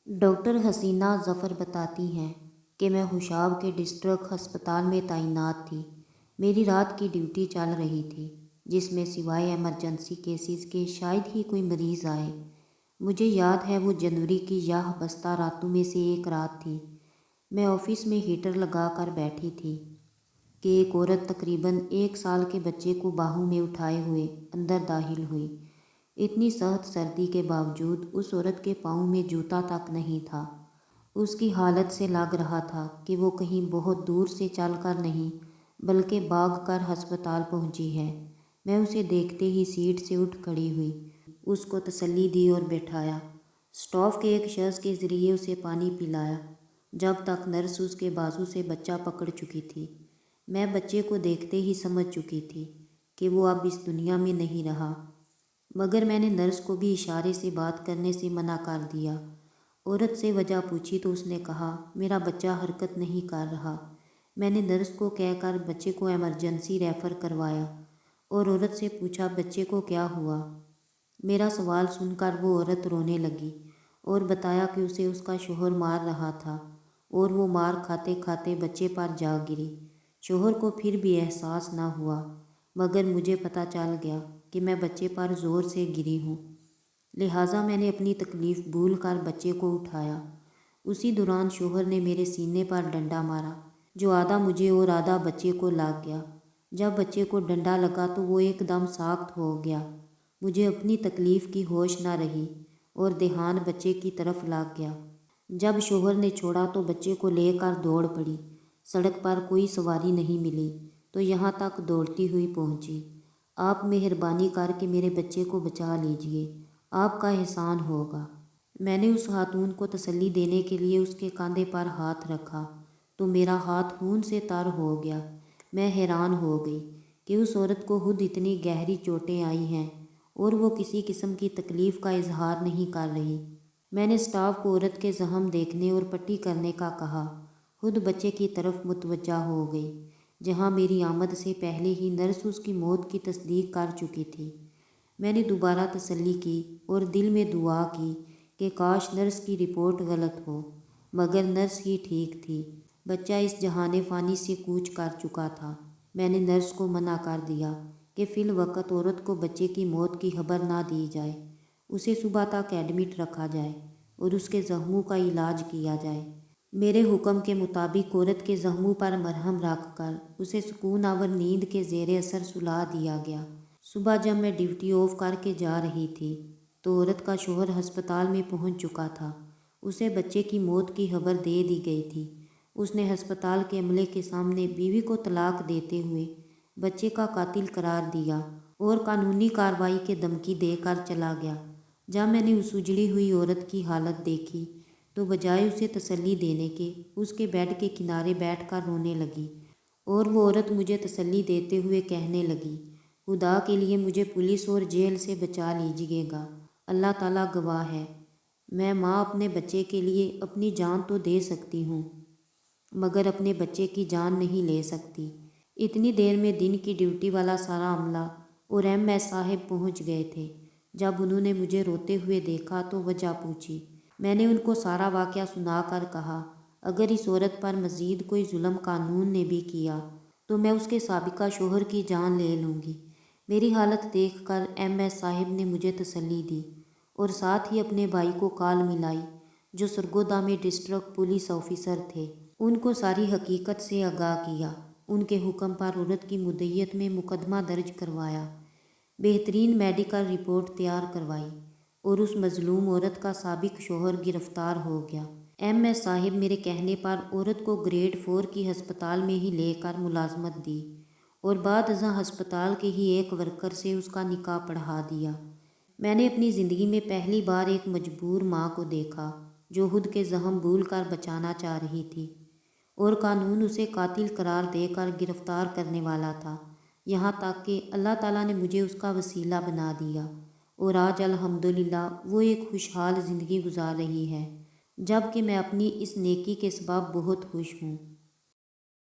Doctor حسینہ ظفر بتاتی ہیں کہ میں خوشاب کے ڈسٹرکٹ ہسپتال میں تعینات تھی۔ میری رات کی ڈیوٹی چل رہی تھی جس میں سوائے ایمرجنسی کیسز کے شاید ہی کوئی مریض آئے۔ مجھے یاد ہے وہ جنوری کی یہ بستہ راتوں میں سے ایک رات تھی۔ میں آفس میں ہیٹر لگا کر بیٹھی تھی کہ ایک عورت تقریباً 1 سال کے بچے کو باہوں میں اٹھائے ہوئے اندر داخل ہوئی۔ اتنی سخت سردی کے باوجود اس عورت کے پاؤں میں جوتا تک نہیں تھا۔ اس کی حالت سے لگ رہا تھا کہ وہ کہیں بہت دور سے چل کر نہیں بلکہ بھاگ کر ہسپتال پہنچی ہے۔ میں اسے دیکھتے ہی سیٹ سے اٹھ کھڑی ہوئی، اس کو تسلی دی اور بٹھایا۔ اسٹاف کے ایک شخص کے ذریعے اسے پانی پلایا جب تک نرس اس کے بازو سے بچہ پکڑ چکی تھی۔ میں بچے کو دیکھتے ہی سمجھ چکی تھی کہ وہ اب اس دنیا میں نہیں رہا، مگر میں نے نرس کو بھی اشارے سے بات کرنے سے منع کر دیا۔ عورت سے وجہ پوچھی تو اس نے کہا، میرا بچہ حرکت نہیں کر رہا۔ میں نے نرس کو کہہ کر بچے کو ایمرجنسی ریفر کروایا اور عورت سے پوچھا بچے کو کیا ہوا۔ میرا سوال سن کر وہ عورت رونے لگی اور بتایا کہ اسے اس کا شوہر مار رہا تھا اور وہ مار کھاتے کھاتے بچے پر جا گری۔ شوہر کو پھر بھی احساس نہ ہوا، مگر مجھے پتہ چل گیا کہ میں بچے پر زور سے گری ہوں، لہٰذا میں نے اپنی تکلیف بھول کر بچے کو اٹھایا۔ اسی دوران شوہر نے میرے سینے پر ڈنڈا مارا جو آدھا مجھے اور آدھا بچے کو لگ گیا۔ جب بچے کو ڈنڈا لگا تو وہ ایک دم ساخت ہو گیا۔ مجھے اپنی تکلیف کی ہوش نہ رہی اور دھیان بچے کی طرف لگ گیا۔ جب شوہر نے چھوڑا تو بچے کو لے کر دوڑ پڑی۔ سڑک پر کوئی سواری نہیں ملی تو یہاں تک دوڑتی ہوئی پہنچی۔ آپ مہربانی کر کے میرے بچے کو بچا لیجئے، آپ کا احسان ہوگا۔ میں نے اس خاتون کو تسلی دینے کے لیے اس کے کاندھے پر ہاتھ رکھا تو میرا ہاتھ خون سے تر ہو گیا۔ میں حیران ہو گئی کہ اس عورت کو خود اتنی گہری چوٹیں آئی ہیں اور وہ کسی قسم کی تکلیف کا اظہار نہیں کر رہی۔ میں نے اسٹاف کو عورت کے زخم دیکھنے اور پٹی کرنے کا کہا، خود بچے کی طرف متوجہ ہو گئی جہاں میری آمد سے پہلے ہی نرس اس کی موت کی تصدیق کر چکی تھی۔ میں نے دوبارہ تسلی کی اور دل میں دعا کی کہ کاش نرس کی رپورٹ غلط ہو، مگر نرس ہی ٹھیک تھی۔ بچہ اس جہان فانی سے کوچ کر چکا تھا۔ میں نے نرس کو منع کر دیا کہ فی الوقت عورت کو بچے کی موت کی خبر نہ دی جائے، اسے صبح تک ایڈمٹ رکھا جائے اور اس کے زخموں کا علاج کیا جائے۔ میرے حکم کے مطابق عورت کے زخموں پر مرہم رکھ کر اسے سکون آور نیند کے زیر اثر سلا دیا گیا۔ صبح جب میں ڈیوٹی آف کر کے جا رہی تھی تو عورت کا شوہر ہسپتال میں پہنچ چکا تھا۔ اسے بچے کی موت کی خبر دے دی گئی تھی۔ اس نے ہسپتال کے عملے کے سامنے بیوی کو طلاق دیتے ہوئے بچے کا قاتل قرار دیا اور قانونی کارروائی کی دھمکی دے کر چلا گیا۔ جب میں نے اس اجڑی ہوئی عورت کی حالت دیکھی تو بجائے اسے تسلی دینے کے اس کے بیڈ کے کنارے بیٹھ کر رونے لگی اور وہ عورت مجھے تسلی دیتے ہوئے کہنے لگی، خدا کے لیے مجھے پولیس اور جیل سے بچا لیجیے گا، اللہ تعالیٰ گواہ ہے، میں ماں اپنے بچے کے لیے اپنی جان تو دے سکتی ہوں مگر اپنے بچے کی جان نہیں لے سکتی۔ اتنی دیر میں دن کی ڈیوٹی والا سارا عملہ اور ایم ایس صاحب پہنچ گئے تھے۔ جب انہوں نے مجھے روتے ہوئے دیکھا تو وجہ پوچھی۔ میں نے ان کو سارا واقعہ سنا کر کہا، اگر اس عورت پر مزید کوئی ظلم قانون نے بھی کیا تو میں اس کے سابقہ شوہر کی جان لے لوں گی۔ میری حالت دیکھ کر ایم ایس صاحب نے مجھے تسلی دی اور ساتھ ہی اپنے بھائی کو کال ملائی جو سرگودا میں ڈسٹرکٹ پولیس آفیسر تھے۔ ان کو ساری حقیقت سے آگاہ کیا۔ ان کے حکم پر عورت کی مدعیت میں مقدمہ درج کروایا، بہترین میڈیکل رپورٹ تیار کروائی اور اس مظلوم عورت کا سابق شوہر گرفتار ہو گیا۔ ایم ایس صاحب میرے کہنے پر عورت کو گریڈ 4 کی ہسپتال میں ہی لے کر ملازمت دی اور بعد ازاں ہسپتال کے ہی ایک ورکر سے اس کا نکاح پڑھا دیا۔ میں نے اپنی زندگی میں پہلی بار ایک مجبور ماں کو دیکھا جو خود کے زخم بھول کر بچانا چاہ رہی تھی اور قانون اسے قاتل قرار دے کر گرفتار کرنے والا تھا، یہاں تک کہ اللہ تعالیٰ نے مجھے اس کا وسیلہ بنا دیا اور آج الحمدللہ وہ ایک خوشحال زندگی گزار رہی ہے، جب کہ میں اپنی اس نیکی کے سبب بہت خوش ہوں۔